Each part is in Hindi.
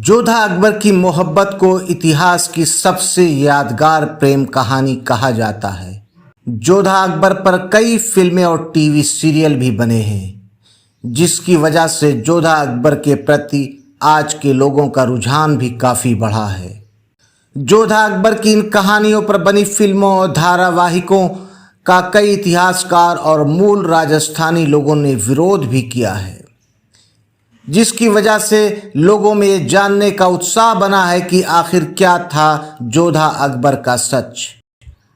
जोधा अकबर की मोहब्बत को इतिहास की सबसे यादगार प्रेम कहानी कहा जाता है। जोधा अकबर पर कई फिल्में और टीवी सीरियल भी बने हैं, जिसकी वजह से जोधा अकबर के प्रति आज के लोगों का रुझान भी काफ़ी बढ़ा है। जोधा अकबर की इन कहानियों पर बनी फिल्मों और धारावाहिकों का कई इतिहासकार और मूल राजस्थानी लोगों ने विरोध भी किया है, जिसकी वजह से लोगों में ये जानने का उत्साह बना है कि आखिर क्या था जोधा अकबर का सच।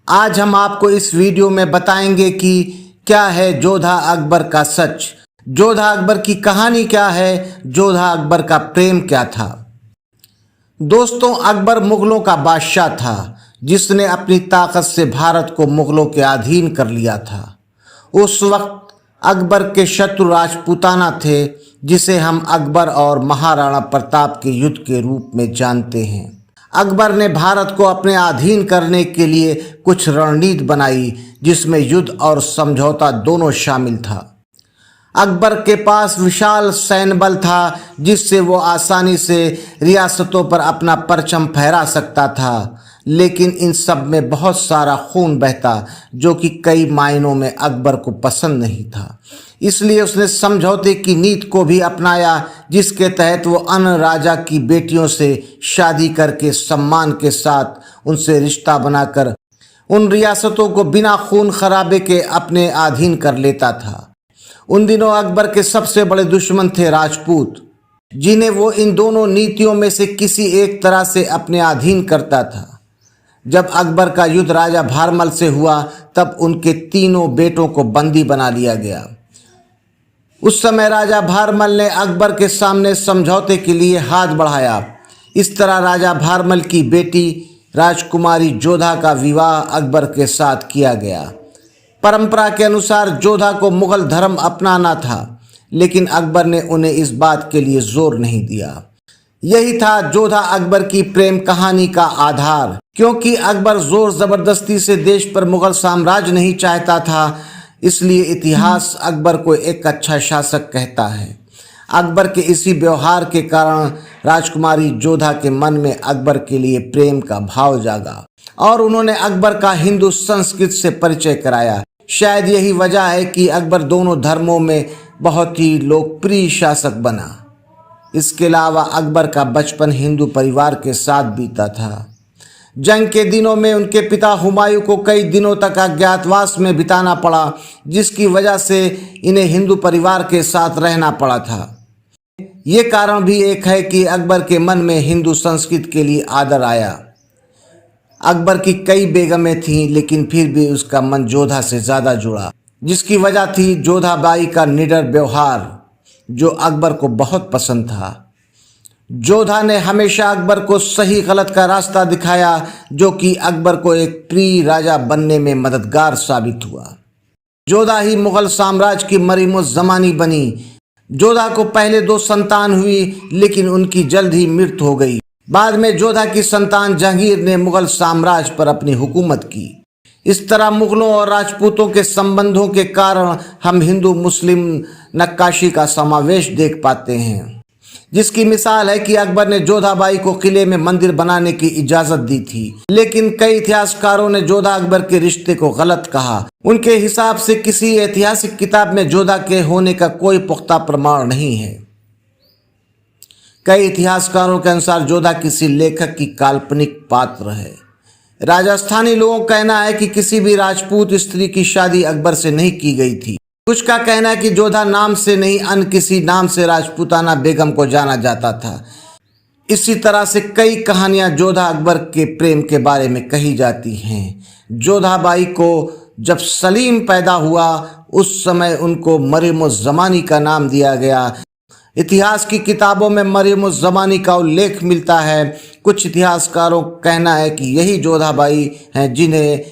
आज हम आपको इस वीडियो में बताएंगे कि क्या है जोधा अकबर का सच, जोधा अकबर की कहानी क्या है, जोधा अकबर का प्रेम क्या था। दोस्तों, अकबर मुगलों का बादशाह था जिसने अपनी ताकत से भारत को मुगलों के अधीन कर लिया था। उस वक्त अकबर के शत्रु राजपूताना थे, जिसे हम अकबर और महाराणा प्रताप के युद्ध के रूप में जानते हैं। अकबर ने भारत को अपने अधीन करने के लिए कुछ रणनीति बनाई, जिसमें युद्ध और समझौता दोनों शामिल था। अकबर के पास विशाल सैन्य बल था, जिससे वो आसानी से रियासतों पर अपना परचम फहरा सकता था, लेकिन इन सब में बहुत सारा खून बहता, जो कि कई मायनों में अकबर को पसंद नहीं था। इसलिए उसने समझौते की नीति को भी अपनाया, जिसके तहत वो अन्य राजा की बेटियों से शादी करके सम्मान के साथ उनसे रिश्ता बनाकर उन रियासतों को बिना खून खराबे के अपने अधीन कर लेता था। उन दिनों अकबर के सबसे बड़े दुश्मन थे राजपूत, जिन्हें वो इन दोनों नीतियों में से किसी एक तरह से अपने अधीन करता था। जब अकबर का युद्ध राजा भारमल से हुआ, तब उनके तीनों बेटों को बंदी बना लिया गया। उस समय राजा भारमल ने अकबर के सामने समझौते के लिए हाथ बढ़ाया। इस तरह राजा भारमल की बेटी राजकुमारी जोधा का विवाह अकबर के साथ किया गया। परंपरा के अनुसार जोधा को मुगल धर्म अपनाना था, लेकिन अकबर ने उन्हें इस बात के लिए जोर नहीं दिया। यही था जोधा अकबर की प्रेम कहानी का आधार, क्योंकि अकबर जोर जबरदस्ती से देश पर मुगल साम्राज्य नहीं चाहता था, इसलिए इतिहास अकबर को एक अच्छा शासक कहता है। अकबर के इसी व्यवहार के कारण राजकुमारी जोधा के मन में अकबर के लिए प्रेम का भाव जागा और उन्होंने अकबर का हिंदू संस्कृति से परिचय कराया। शायद यही वजह है कि अकबर दोनों धर्मों में बहुत ही लोकप्रिय शासक बना। इसके अलावा अकबर का बचपन हिंदू परिवार के साथ बीता था। जंग के दिनों में उनके पिता हुमायूं को कई दिनों तक अज्ञातवास में बिताना पड़ा, जिसकी वजह से इन्हें हिंदू परिवार के साथ रहना पड़ा था। ये कारण भी एक है कि अकबर के मन में हिंदू संस्कृति के लिए आदर आया। अकबर की कई बेगमें थीं, लेकिन फिर भी उसका मन जोधा से ज़्यादा जुड़ा, जिसकी वजह थी जोधा बाई का निडर व्यवहार, जो अकबर को बहुत पसंद था। जोधा ने हमेशा अकबर को सही गलत का रास्ता दिखाया, जो कि अकबर को एक प्रिय राजा बनने में मददगार साबित हुआ। जोधा ही मुगल साम्राज्य की मरियम-उज़-ज़मानी बनी। जोधा को पहले 2 संतान हुई, लेकिन उनकी जल्द ही मृत्यु हो गई। बाद में जोधा की संतान जहांगीर ने मुगल साम्राज्य पर अपनी हुकूमत की। इस तरह मुगलों और राजपूतों के संबंधों के कारण हम हिंदू मुस्लिम नक्काशी का समावेश देख पाते हैं, जिसकी मिसाल है कि अकबर ने जोधाबाई को किले में मंदिर बनाने की इजाजत दी थी, लेकिन कई इतिहासकारों ने जोधा अकबर के रिश्ते को गलत कहा। उनके हिसाब से किसी ऐतिहासिक किताब में जोधा के होने का कोई पुख्ता प्रमाण नहीं है। कई इतिहासकारों के अनुसार जोधा किसी लेखक की काल्पनिक पात्र है। राजस्थानी लोगों का कहना है कि किसी भी राजपूत स्त्री की शादी अकबर से नहीं की गई थी। कुछ का कहना है कि जोधा नाम से नहीं, अन्य किसी नाम से राजपूताना बेगम को जाना जाता था। इसी तरह से कई कहानियां जोधा अकबर के प्रेम के बारे में कही जाती हैं। जोधाबाई को जब सलीम पैदा हुआ, उस समय उनको मरियम-उज़-ज़मानी का नाम दिया गया। इतिहास की किताबों में मरियम-उज़-ज़मानी का उल्लेख मिलता है। कुछ इतिहासकारों का कहना है कि यही जोधाबाई हैं, जिन्हें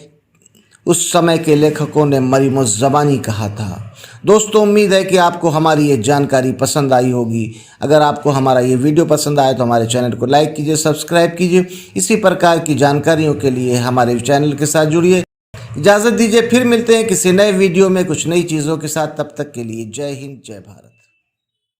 उस समय के लेखकों ने मरियम-उज़-ज़मानी कहा था। दोस्तों, उम्मीद है कि आपको हमारी ये जानकारी पसंद आई होगी। अगर आपको हमारा ये वीडियो पसंद आए तो हमारे चैनल को लाइक कीजिए, सब्सक्राइब कीजिए। इसी प्रकार की जानकारियों के लिए हमारे चैनल के साथ जुड़िए। इजाज़त दीजिए, फिर मिलते हैं किसी नए वीडियो में कुछ नई चीज़ों के साथ। तब तक के लिए जय हिंद, जय भारत।